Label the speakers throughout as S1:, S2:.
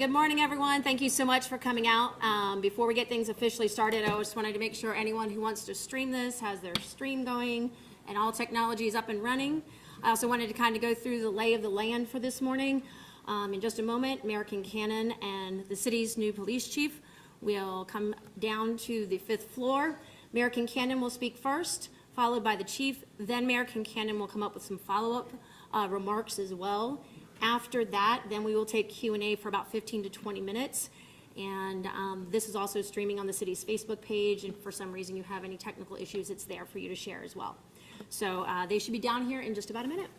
S1: Good morning, everyone. Thank you so much for coming out. Before we get things officially started, I just wanted to make sure anyone who wants to stream this has their stream going and all technology is up and running. I also wanted to kind of go through the lay of the land for this morning. In just a moment, Mayor Cannon and the city's new police chief will come down to the 5th floor. Mayor Cannon will speak first, followed by the chief. Then Mayor Cannon will come up with some follow-up remarks as well. After that, then we will take Q&A for about 15 to 20 minutes. And this is also streaming on the city's Facebook page. And for some reason you have any technical issues, it's there for you to share as well. So they should be down here in just about a minute.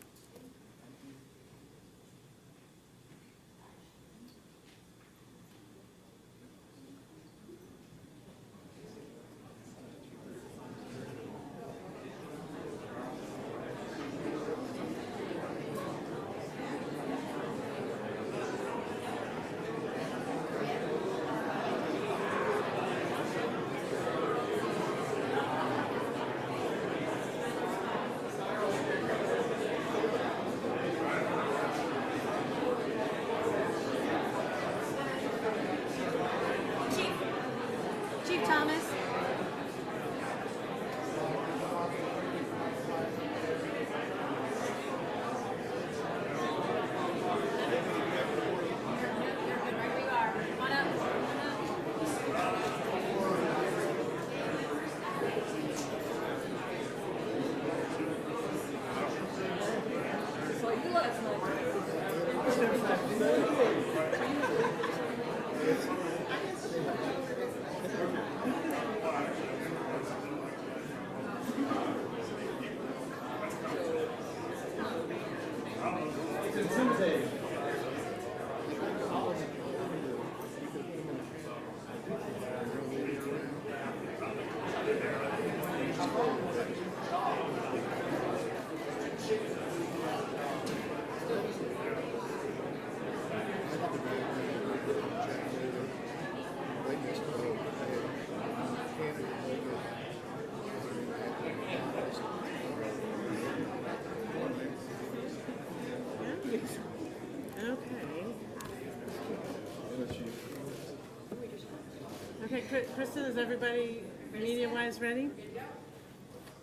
S2: Okay, Kristen, is everybody media-wise ready?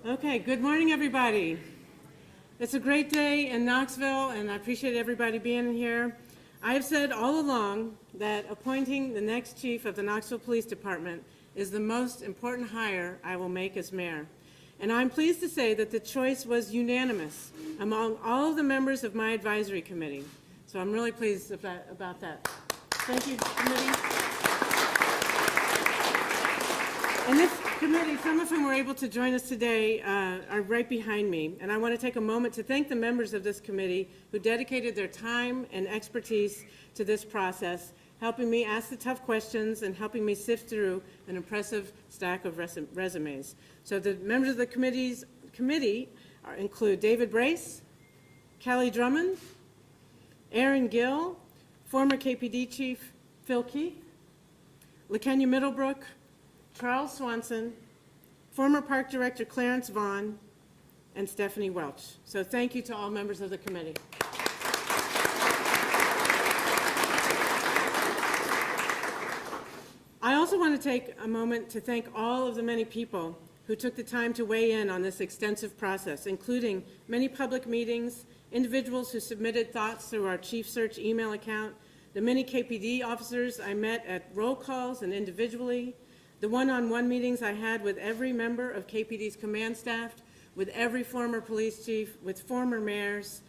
S2: Okay, good morning, everybody. It's a great day in Knoxville, and I appreciate everybody being here. I have said all along that appointing the next chief of the Knoxville Police Department is the most important hire I will make as mayor. And I'm pleased to say that the choice was unanimous among all of the members of my advisory committee. So I'm really pleased about that. Thank you, committee. And this committee, some of whom were able to join us today, are right behind me. And I want to take a moment to thank the members of this committee who dedicated their time and expertise to this process, helping me ask the tough questions and helping me sift through an impressive stack of resumes. So the members of the committee include David Brace, Kelly Drummond, Aaron Gill, former KPD Chief Phil Keith, LaKenya Middlebrook, Charles Swanson, former Park Director Clarence Vaughn, and Stephanie Welch. So thank you to all members of the committee. I also want to take a moment to thank all of the many people who took the time to weigh in on this extensive process, including many public meetings, individuals who submitted thoughts through our Chief Search email account, the many KPD officers I met at roll calls and individually, the one-on-one meetings I had with every member of KPD's command staff, with every former police chief, with former mayors,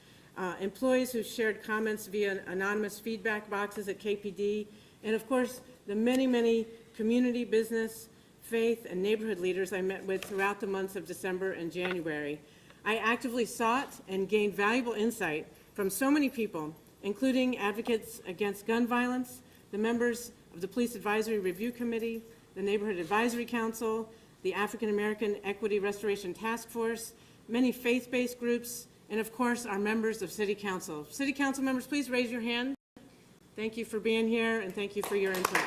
S2: employees who shared comments via anonymous feedback boxes at KPD, and of course, the many, many community, business, faith, and neighborhood leaders I met with throughout the months of December and January. I actively sought and gained valuable insight from so many people, including advocates against gun violence, the members of the Police Advisory Review Committee, the Neighborhood Advisory Council, the African American Equity Restoration Task Force, many faith-based groups, and of course our members of City Council. City Council members, please raise your hand. Thank you for being here and thank you for your input.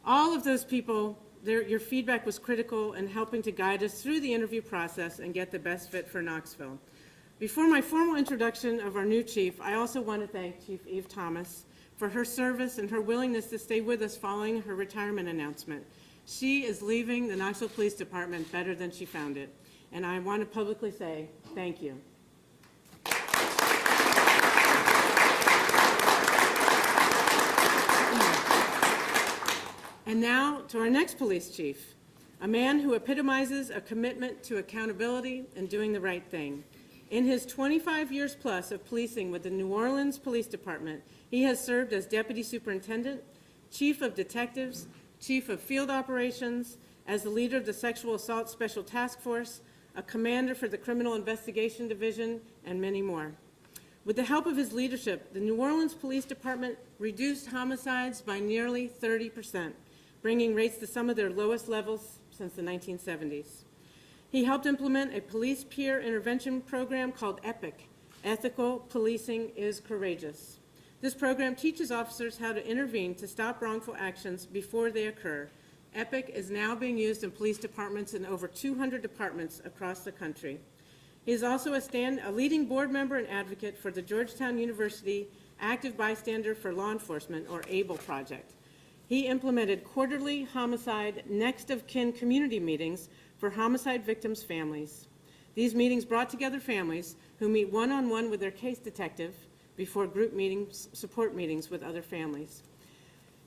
S2: All of those people, your feedback was critical in helping to guide us through the interview process and get the best fit for Knoxville. Before my formal introduction of our new chief, I also want to thank Chief Eve Thomas for her service and her willingness to stay with us following her retirement announcement. She is leaving the Knoxville Police Department better than she found it, and I want to publicly say thank you. And now to our next police chief, a man who epitomizes a commitment to accountability and doing the right thing. In his 25 years plus of policing with the New Orleans Police Department, he has served as Deputy Superintendent, Chief of Detectives, Chief of Field Operations, as the leader of the Sexual Assault Special Task Force, a commander for the Criminal Investigation Division, and many more. With the help of his leadership, the New Orleans Police Department reduced homicides by nearly 30%, bringing rates to some of their lowest levels since the 1970s. He helped implement a police peer intervention program called EPIC, Ethical Policing is Courageous. This program teaches officers how to intervene to stop wrongful actions before they occur. EPIC is now being used in police departments in over 200 departments across the country. He is also a leading board member and advocate for the Georgetown University Active Bystander for Law Enforcement, or ABLE project. He implemented quarterly homicide next of kin community meetings for homicide victims' families. These meetings brought together families who meet one-on-one with their case detective before group meetings, support meetings with other families.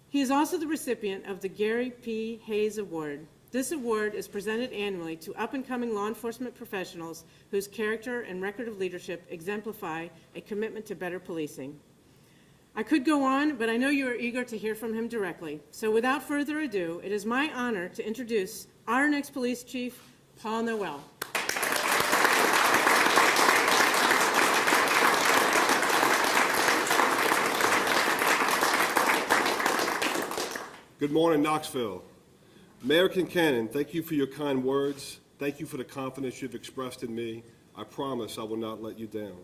S2: He is also the recipient of the Gary P. Hayes Award. This award is presented annually to up-and-coming law enforcement professionals whose character and record of leadership exemplify a commitment to better policing. I could go on, but I know you are eager to hear from him directly. So without further ado, it is my honor to introduce our next police chief, Paul Noel.
S3: Good morning, Knoxville. Mayor Kincannon, thank you for your kind words. Thank you for the confidence you've expressed in me. I promise I will not let you down.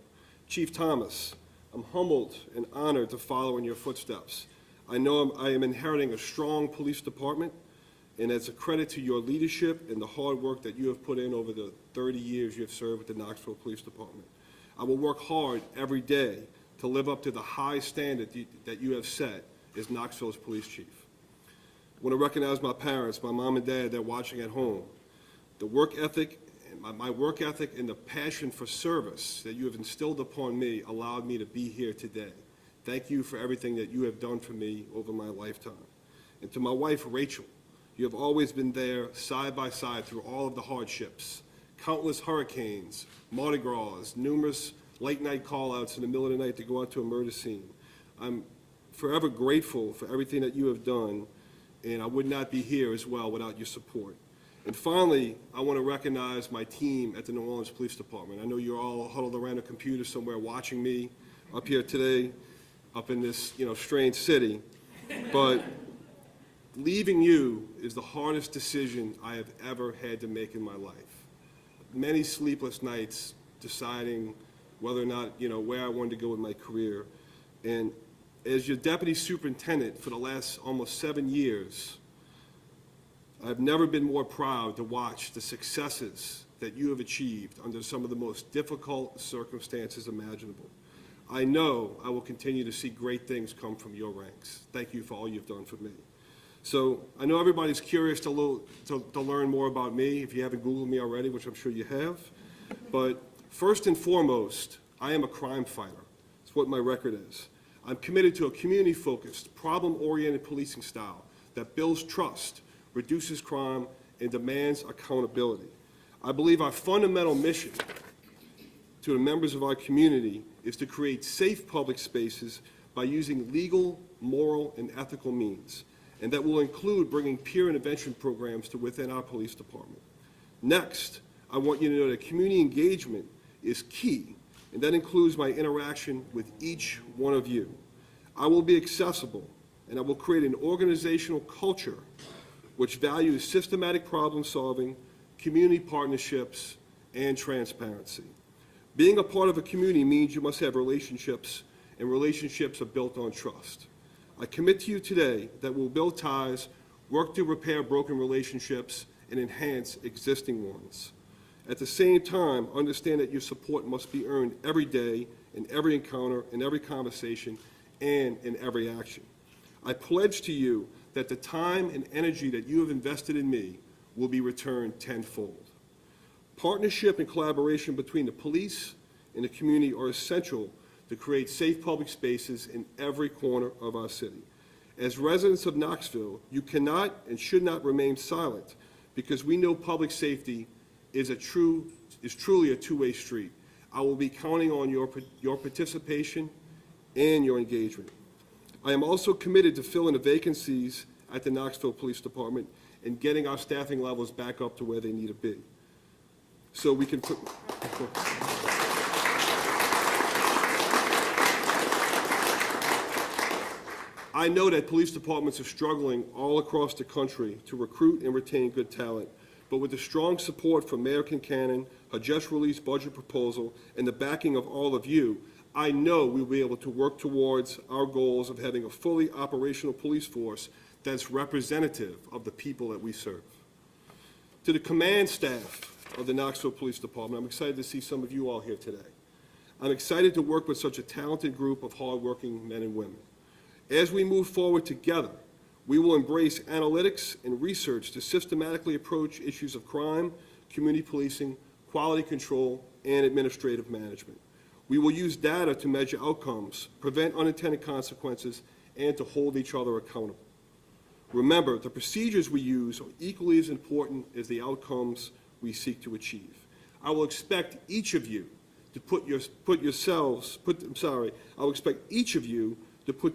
S3: Chief Thomas, I'm humbled and honored to follow in your footsteps. I know I am inheriting a strong police department, and it's a credit to your leadership and the hard work that you have put in over the 30 years you have served with the Knoxville Police Department. I will work hard every day to live up to the high standard that you have set as Knoxville's police chief. I want to recognize my parents, my mom and dad, they're watching at home. The work ethic, my work ethic and the passion for service that you have instilled upon me allowed me to be here today. Thank you for everything that you have done for me over my lifetime. And to my wife, Rachel, you have always been there side by side through all of the hardships, countless hurricanes, Mardi Gras, numerous late night call-outs in the middle of the night to go out to a murder scene. I'm forever grateful for everything that you have done, and I would not be here as well without your support. And finally, I want to recognize my team at the New Orleans Police Department. I know you're all huddled around a computer somewhere watching me up here today, up in this, strange city. But leaving you is the hardest decision I have ever had to make in my life. Many sleepless nights deciding whether or not, where I wanted to go with my career. And as your deputy superintendent for the last almost 7 years, I've never been more proud to watch the successes that you have achieved under some of the most difficult circumstances imaginable. I know I will continue to see great things come from your ranks. Thank you for all you've done for me. So I know everybody's curious to learn more about me, if you haven't Googled me already, which I'm sure you have. But first and foremost, I am a crime fighter. It's what my record is. I'm committed to a community-focused, problem-oriented policing style that builds trust, reduces crime, and demands accountability. I believe our fundamental mission to the members of our community is to create safe public spaces by using legal, moral, and ethical means, and that will include bringing peer intervention programs to within our police department. Next, I want you to know that community engagement is key, and that includes my interaction with each one of you. I will be accessible, and I will create an organizational culture which values systematic problem solving, community partnerships, and transparency. Being a part of a community means you must have relationships, and relationships are built on trust. I commit to you today that we'll build ties, work to repair broken relationships, and enhance existing ones. At the same time, understand that your support must be earned every day, in every encounter, in every conversation, and in every action. I pledge to you that the time and energy that you have invested in me will be returned tenfold. Partnership and collaboration between the police and the community are essential to create safe public spaces in every corner of our city. As residents of Knoxville, you cannot and should not remain silent, because we know public safety is truly a two-way street. I will be counting on your participation and your engagement. I am also committed to filling the vacancies at the Knoxville Police Department and getting our staffing levels back up to where they need to be. So we can put. I know that police departments are struggling all across the country to recruit and retain good talent, but with the strong support from Mayor Kincannon, her just-released budget proposal, and the backing of all of you, I know we'll be able to work towards our goals of having a fully operational police force that's representative of the people that we serve. To the command staff of the Knoxville Police Department, I'm excited to see some of you all here today. I'm excited to work with such a talented group of hardworking men and women. As we move forward together, we will embrace analytics and research to systematically approach issues of crime, community policing, quality control, and administrative management. We will use data to measure outcomes, prevent unintended consequences, and to hold each other accountable. Remember, the procedures we use are equally as important as the outcomes we seek to achieve. I will expect each of you to put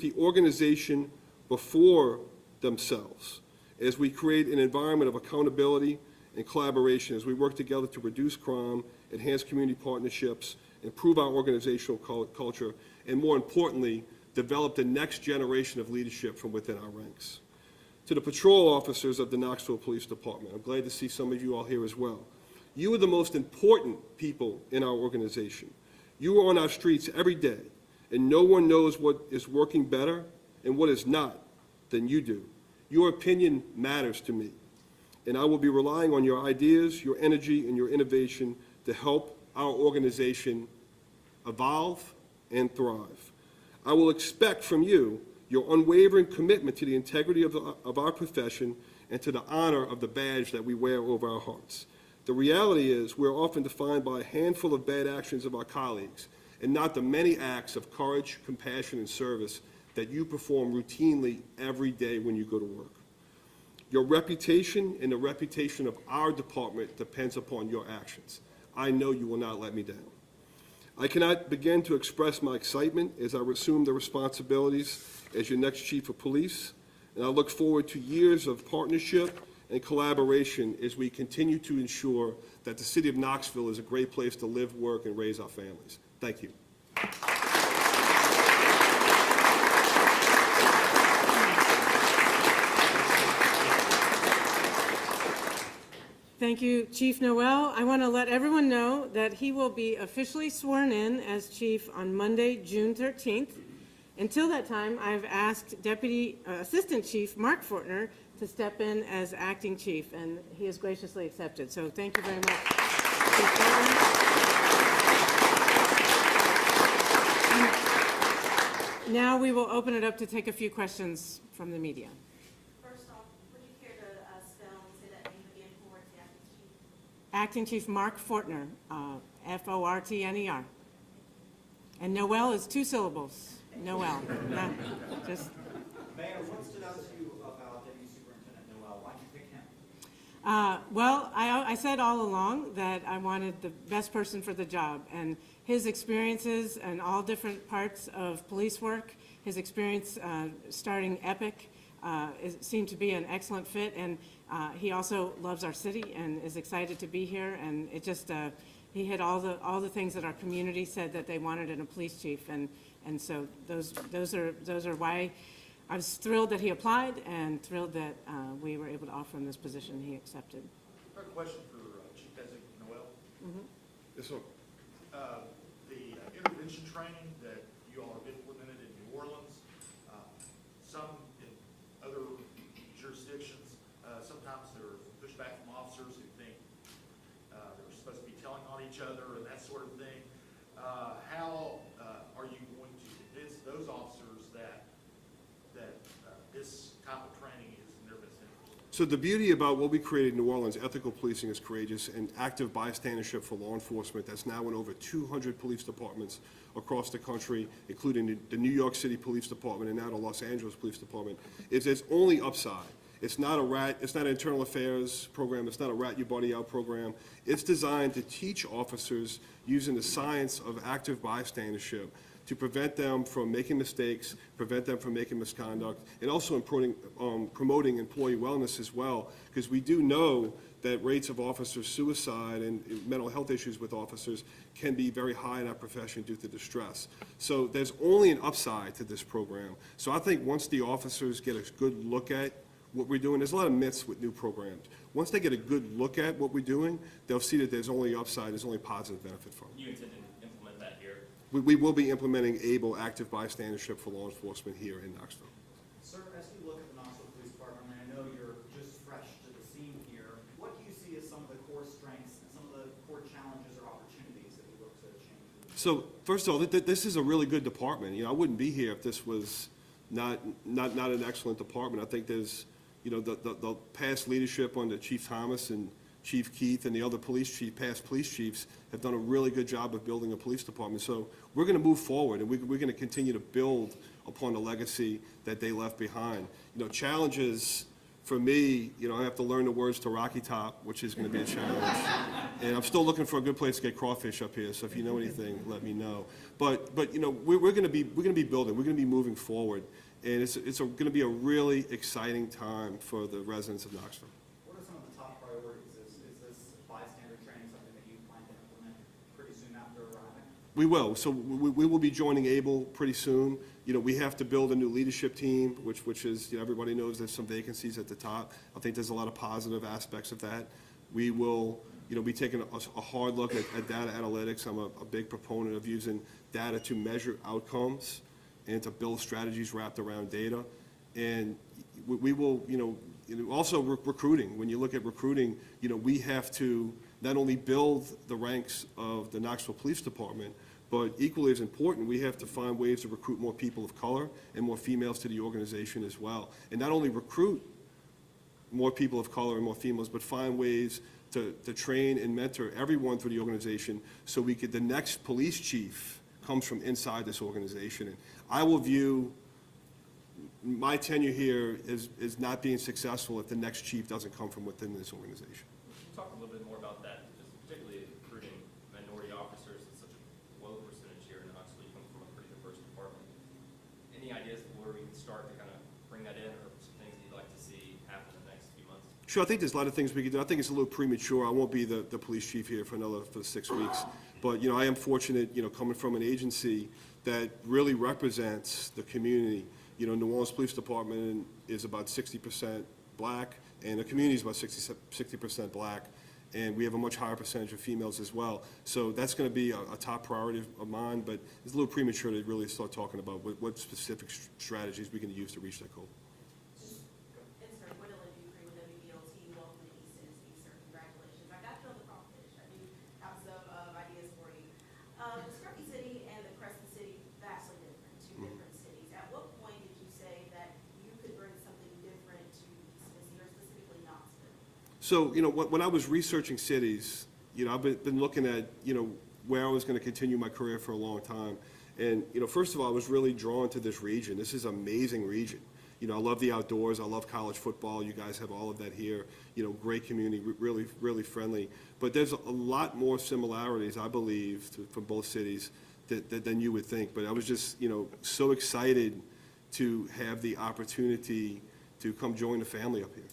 S3: the organization before themselves as we create an environment of accountability and collaboration as we work together to reduce crime, enhance community partnerships, improve our organizational culture, and more importantly, develop the next generation of leadership from within our ranks. To the patrol officers of the Knoxville Police Department, I'm glad to see some of you all here as well. You are the most important people in our organization. You are on our streets every day, and no one knows what is working better and what is not than you do. Your opinion matters to me, and I will be relying on your ideas, your energy, and your innovation to help our organization evolve and thrive. I will expect from you your unwavering commitment to the integrity of our profession and to the honor of the badge that we wear over our hearts. The reality is we're often defined by a handful of bad actions of our colleagues and not the many acts of courage, compassion, and service that you perform routinely every day when you go to work. Your reputation and the reputation of our department depends upon your actions. I know you will not let me down. I cannot begin to express my excitement as I assume the responsibilities as your next chief of police, and I look forward to years of partnership and collaboration as we continue to ensure that the city of Knoxville is a great place to live, work, and raise our families. Thank you.
S2: Thank you, Chief Noel. I want to let everyone know that he will be officially sworn in as chief on Monday, June 13th. Until that time, I've asked Assistant Chief Mark Fortner to step in as acting chief, and he has graciously accepted. So thank you very much, Chief Fortner. Now we will open it up to take a few questions from the media.
S4: First off, would you care to spell and say that name again for the acting chief?
S2: Acting Chief Mark Fortner, Fortner. And Noel is 2 syllables. Noel, not just.
S5: Mayor, what stood out to you about Deputy Superintendent Noel? Why did you pick him?
S2: Well, I said all along that I wanted the best person for the job, and his experiences in all different parts of police work, his experience starting EPIC, seemed to be an excellent fit, and he also loves our city and is excited to be here, and it just he hit all the things that our community said that they wanted in a police chief, and so those are why I was thrilled that he applied and thrilled that we were able to offer him this position. He accepted.
S6: I have a question for Chief Designate Noel.
S3: Yes, sir.
S6: The intervention training that you all have implemented in New Orleans, some in other jurisdictions, sometimes there are pushback from officers who think they're supposed to telling on each other and that sort of thing. How are you going to convince those officers that this type of training is in their best interest?
S3: So the beauty about what we created in New Orleans, ethical policing is courageous, and active bystandership for law enforcement, that's now in over 200 police departments across the country, including the New York City Police Department and now the Los Angeles Police Department, is there's only upside. It's not an internal affairs program, it's not a rat your buddy out program. It's designed to teach officers using the science of active bystandership to prevent them from making mistakes, prevent them from making misconduct, and also promoting employee wellness as well, because we do know that rates of officer suicide and mental health issues with officers can be very high in our profession due to distress. So there's only an upside to this program. So I think once the officers get a good look at what we're doing, there's a lot of myths with new programs. Once they get a good look at what we're doing, they'll see that there's only upside, there's only positive benefit from it.
S7: You intend to implement that here?
S3: We will be implementing ABLE, active bystandership for law enforcement here in Knoxville.
S5: Sir, as you look at the Knoxville Police Department, and I know you're just fresh to the scene here, what do you see as some of the core strengths and some of the core challenges or opportunities that you look to change?
S3: So, first of all, this is a really good department. You know, I wouldn't be here if this was not an excellent department. I think there's, you know, the past leadership under Chief Thomas and Chief Keith and the other past police chiefs have done a really good job of building a police department. So we're going to move forward, and we're going to continue to build upon the legacy that they left behind. You know, challenges for me, you know, I have to learn the words to Rocky Top, which is going to be a challenge. And I'm still looking for a good place to get crawfish up here, so if you know anything, let me know. But you know, we're going to be building, we're going to be moving forward, and it's going to be a really exciting time for the residents of Knoxville.
S5: What are some of the top priorities? Is this bystander training something that you plan to implement pretty soon after arriving?
S3: We will. So we will be joining ABLE pretty soon. You know, we have to build a new leadership team, which is, you know, everybody knows there's some vacancies at the top. I think there's a lot of positive aspects of that. We will, you know, be taking a hard look at data analytics. I'm a big proponent of using data to measure outcomes and to build strategies wrapped around data. And we will, you know, also recruiting. When you look at recruiting, you know, we have to not only build the ranks of the Knoxville Police Department, but equally as important, we have to find ways to recruit more people of color and more females to the organization as well. And not only recruit more people of color and more females, but find ways to train and mentor everyone through the organization so the next police chief comes from inside this organization. And I will view my tenure here as not being successful if the next chief doesn't come from within this organization.
S7: Can you talk a little bit more about that, just particularly recruiting minority officers? It's such a low percentage here in Knoxville. You come from a pretty diverse department. Any ideas where we can start to kind of bring that in, or some things that you'd like to see happen in the next few months?
S3: Sure, I think there's a lot of things we can do. I think it's a little premature. I won't be the police chief here for 6 weeks. But, you know, I am fortunate, you know, coming from an agency that really represents the community. You know, New Orleans Police Department is about 60% black, and the community is about 60% black. And we have a much higher percentage of females as well. So that's going to be a top priority of mine, but it's a little premature to really start talking about what specific strategies we can use to reach that goal.
S4: And sir, Gwendolyn Dupree with WBLT, welcome to East Tennessee, sir, congratulations. I got to build the crawfish, I do have some ideas for you. The Scruffy City and the Crescent City, vastly different, two different cities. At what point did you say that you could bring something different to East Tennessee, or specifically Knoxville?
S3: So, you know, when I was researching cities, you know, I've been looking at, you know, where I was going to continue my career for a long time. And, you know, first of all, I was really drawn to this region. This is an amazing region. You know, I love the outdoors. I love college football. You guys have all of that here. You know, great community, really, really friendly. But there's a lot more similarities, I believe, from both cities than you would think. But I was just, you know, so excited to have the opportunity to come join the family up here.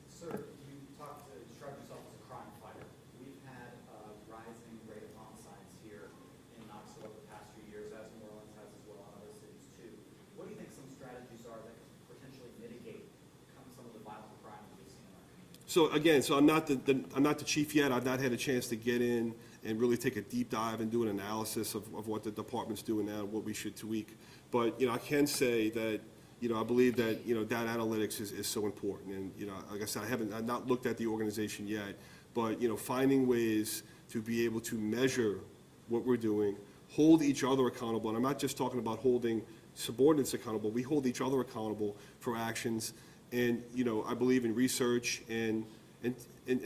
S5: Sir, you described yourself as a crime fighter. We've had a rising rate of homicides here in Knoxville over the past few years, as New Orleans has as well, and other cities too. What do you think some strategies are that could potentially mitigate some of the violent crime that we've seen in our community?
S3: So again, I'm not the chief yet. I've not had a chance to get in and really take a deep dive and do an analysis of what the department's doing now and what we should tweak. But, you know, I can say that, you know, I believe that, you know, data analytics is so important. And, you know, like I said, I've not looked at the organization yet, but, finding ways to be able to measure what we're doing, hold each other accountable, and I'm not just talking about holding subordinates accountable, we hold each other accountable for actions, and, I believe in research and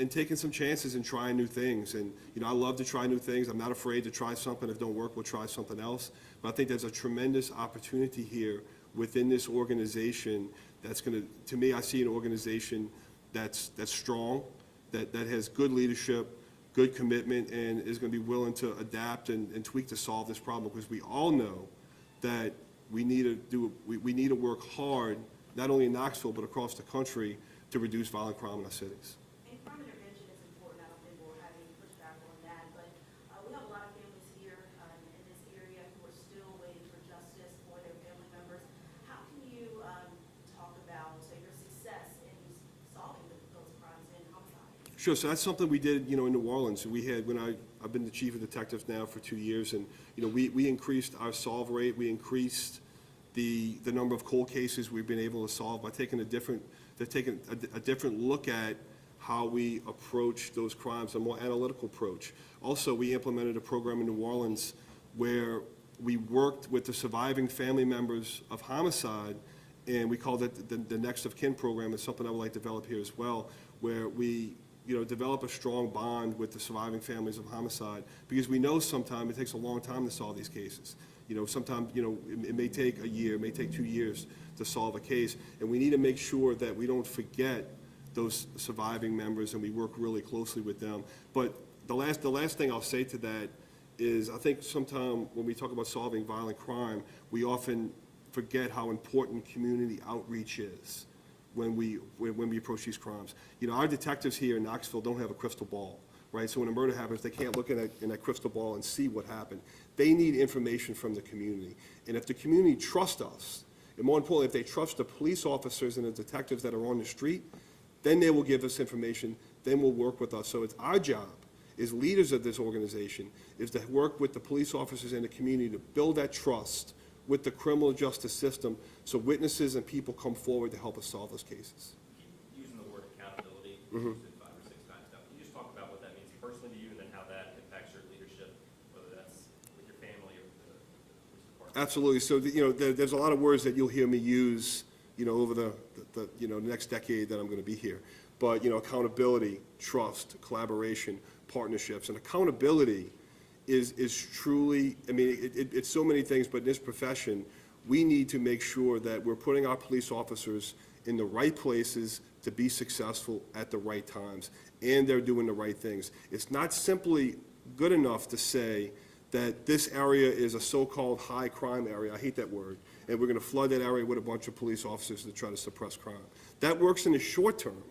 S3: taking some chances and trying new things, and, I love to try new things, I'm not afraid to try something, if it don't work, we'll try something else, but I think there's a tremendous opportunity here within this organization that's to me, I see an organization that's strong, that has good leadership, good commitment, and is going to be willing to adapt and tweak to solve this problem, because we all know that we need to work hard, not only in Knoxville, but across the country, to reduce violent crime in our cities.
S4: And crime intervention is important. I don't think we'll have any pushback on that, but we have a lot of families here in this area who are still waiting for justice for their family members. How can you talk about your success in solving those crimes and homicides?
S3: Sure, so that's something we did, in New Orleans. We had, I've been the chief of detectives now for 2 years, and, we increased our solve rate, we increased the number of cold cases we've been able to solve by taking a different look at how we approach those crimes, a more analytical approach. Also, we implemented a program in New Orleans where we worked with the surviving family members of homicide, and we called it the Next of Kin program. It's something I would like to develop here as well, where we develop a strong bond with the surviving families of homicide, because we know sometimes it takes a long time to solve these cases. Sometimes, it may take a year, it may take 2 years to solve a case, and we need to make sure that we don't forget those surviving members, and we work really closely with them. But the last thing I'll say to that is, I think sometimes when we talk about solving violent crime, we often forget how important community outreach is when we approach these crimes. Our detectives here in Knoxville don't have a crystal ball, right? So when a murder happens, they can't look in that crystal ball and see what happened. They need information from the community. And if the community trusts us, and more importantly, if they trust the police officers and the detectives that are on the street, then they will give us information, then will work with us. So it's our job, as leaders of this organization, is to work with the police officers and the community to build that trust with the criminal justice system, so witnesses and people come forward to help us solve those cases.
S7: Keep using the word accountability, you used it 5 or 6 times now. Can you just talk about what that means personally to you, and then how that impacts your leadership, whether that's with your family or the police department?
S3: Absolutely. So, there's a lot of words that you'll hear me use, over the next decade that I'm going to be here. But, accountability, trust, collaboration, partnerships, and accountability is truly, it's so many things, but in this profession, we need to make sure that we're putting our police officers in the right places to be successful at the right times, and they're doing the right things. It's not simply good enough to say that this area is a so-called high crime area, I hate that word, and we're going to flood that area with a bunch of police officers to try to suppress crime. That works in the short term,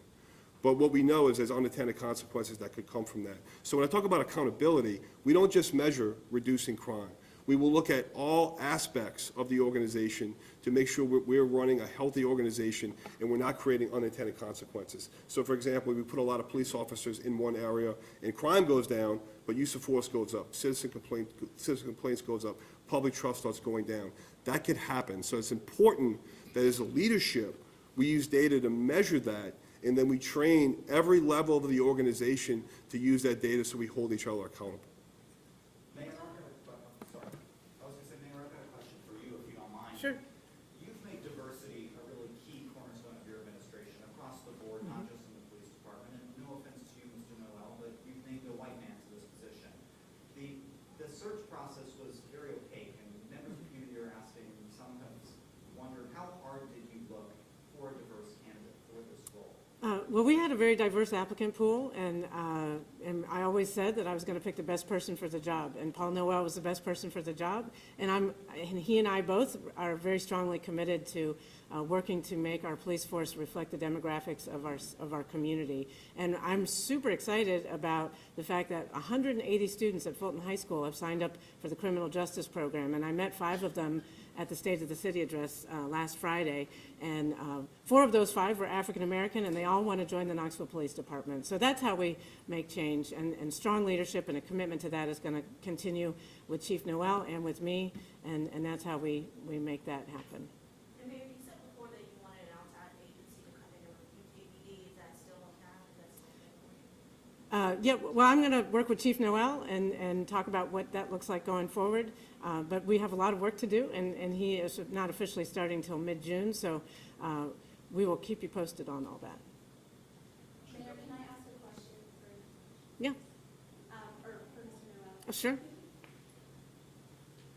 S3: but what we know is there's unintended consequences that could come from that. So when I talk about accountability, we don't just measure reducing crime. We will look at all aspects of the organization to make sure we're running a healthy organization and we're not creating unintended consequences. So for example, we put a lot of police officers in one area and crime goes down, but use of force goes up, citizen complaints goes up, public trust starts going down. That could happen. So it's important that as a leadership, we use data to measure that, and then we train every level of the organization to use that data so we hold each other accountable.
S5: Mayor, sorry. I was going to say, Mayor, I've got a question for you, if you don't mind.
S2: Sure.
S5: You've made diversity a really key cornerstone of your administration across the board, not just in the police department. And no offense to you, Mr. Noel, but you've named a white man to this position. The search process was very opaque, and members of the community are asking, sometimes wondered, how hard did you look for a diverse candidate for this role?
S2: Well, we had a very diverse applicant pool, and I always said that I was going to pick the best person for the job, and Paul Noel was the best person for the job, and he and I both are very strongly committed to working to make our police force reflect the demographics of our community. And I'm super excited about the fact that 180 students at Fulton High School have signed up for the criminal justice program, and I met 5 of them at the State of the City address last Friday, and 4 of those 5 were African American, and they all want to join the Knoxville Police Department. So that's how we make change, and strong leadership and a commitment to that is going to continue with Chief Noel and with me, and that's how we make that happen.
S4: And Mayor, you said before that you wanted an outside agency to come in and review KPD. Is that still on track? Is that still
S2: Yeah, well, I'm going to work with Chief Noel and talk about what that looks like going forward. But we have a lot of work to do, and he is not officially starting until mid-June, so we will keep you posted on all that.
S4: Mayor, can I ask a question for,
S2: Yeah,
S4: or for Mr. Noel?
S2: sure.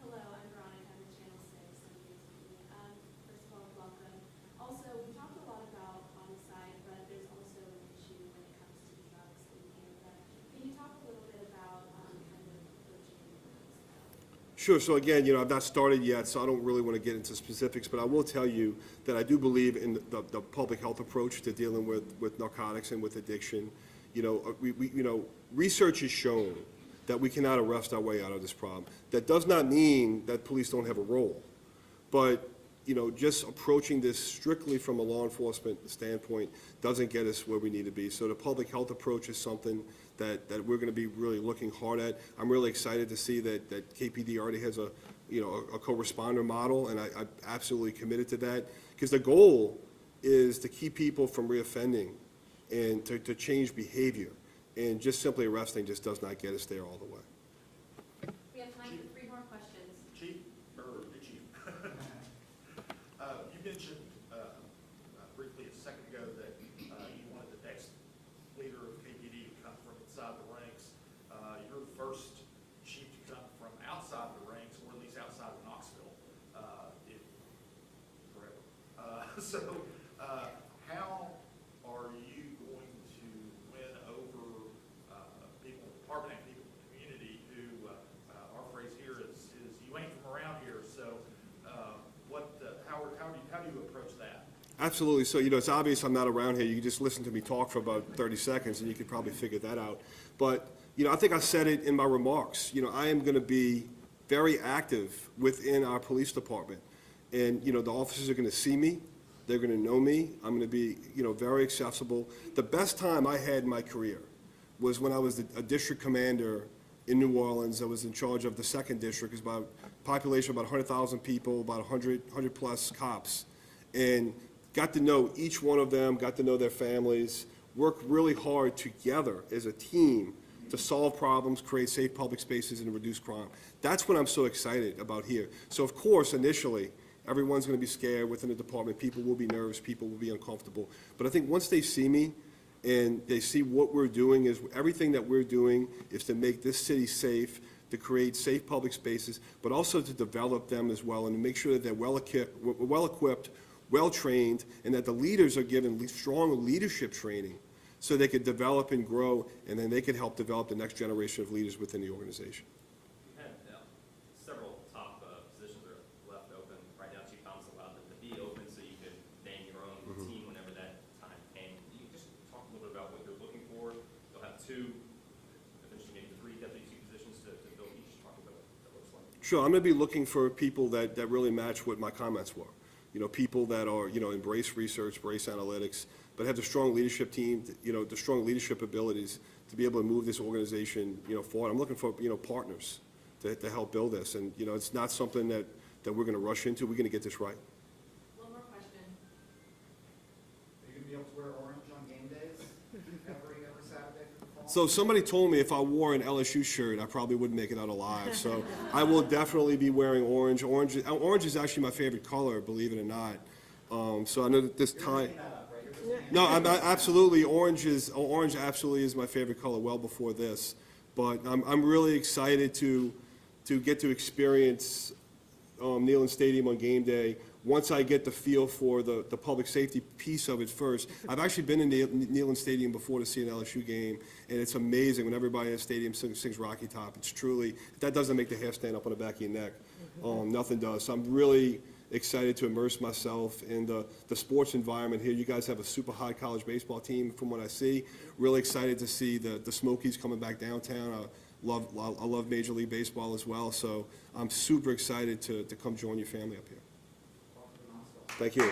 S4: Hello, I'm Veronica, I'm with Channel 6 on TV. First of all, welcome. Also, we talked a lot about homicide, but there's also an issue when it comes to drugs in Canada. Can you talk a little bit about kind of approaching those?
S3: Sure. So again, I've not started yet, so I don't really want to get into specifics, but I will tell you that I do believe in the public health approach to dealing with narcotics and with addiction. Research has shown that we cannot arrest our way out of this problem. That does not mean that police don't have a role, but just approaching this strictly from a law enforcement standpoint doesn't get us where we need to be. So the public health approach is something that we're going to be really looking hard at. I'm really excited to see that KPD already has a co-responder model, and I'm absolutely committed to that, because the goal is to keep people from reoffending and to change behavior. And just simply arresting just does not get us there all the way.
S1: We have time for 3 more questions.
S6: Chief, or the chief. You mentioned briefly a second ago that you wanted the next leader of KPD to come from inside the ranks. You're the first chief to come from outside the ranks, or at least outside of Knoxville, forever. How are you going to win over people in the department and people in the community who, our phrase here is you ain't from around here, so how do you approach that?
S3: Absolutely. So, it's obvious I'm not around here. You can just listen to me talk for about 30 seconds, and you could probably figure that out. But, I think I said it in my remarks. I am going to be very active within our police department. And, the officers are going to see me. They're going to know me. I'm going to be, very accessible. The best time I had in my career was when I was a district commander in New Orleans. I was in charge of the 2nd district. It's about population of about 100,000 people, about 100 plus cops. And got to know each one of them, got to know their families, worked really hard together as a team to solve problems, create safe public spaces, and reduce crime. That's what I'm so excited about here. So, of course, initially, everyone's going to be scared within the department. People will be nervous. People will be uncomfortable. But I think once they see me and they see what we're doing, is everything that we're doing is to make this city safe, to create safe public spaces, but also to develop them as well and to make sure that they're well-equipped, well-trained, and that the leaders are given strong leadership training so they could develop and grow, and then they could help develop the next generation of leaders within the organization.
S7: We had several top positions are left open. Right now, Chief Thomas allowed them to be open so you could name your own team whenever that time came. Can you just talk a little bit about what you're looking for? You'll have 2, eventually maybe 3 deputy chief positions to fill each. Talk about what that looks like.
S3: Sure, I'm going to be looking for people that really match what my comments were. People that are, embrace research, embrace analytics, but have the strong leadership team, the strong leadership abilities to be able to move this organization, forward. I'm looking for, partners to help build this. And, it's not something that we're going to rush into. We're going to get this right.
S1: One more question.
S5: Are you going to be able to wear orange on game days every Saturday for the fall?
S3: So somebody told me if I wore an LSU shirt, I probably wouldn't make it out alive. So I will definitely be wearing orange. Orange is actually my favorite color, believe it or not. So I know that this time. No, I'm absolutely orange absolutely is my favorite color. Well before this, but I'm really excited to get to experience Neyland Stadium on game day. Once I get the feel for the public safety piece of it first. I've actually been in Neyland Stadium before to see an LSU game, and it's amazing when everybody in the stadium sings Rocky Top. It's truly, that doesn't make the hair stand up on the back of your neck. Nothing does. So I'm really excited to immerse myself in the sports environment here. You guys have a super high college baseball team from what I see. Really excited to see the Smokies coming back downtown. I love Major League Baseball as well, so I'm super excited to come join your family up here. Thank you.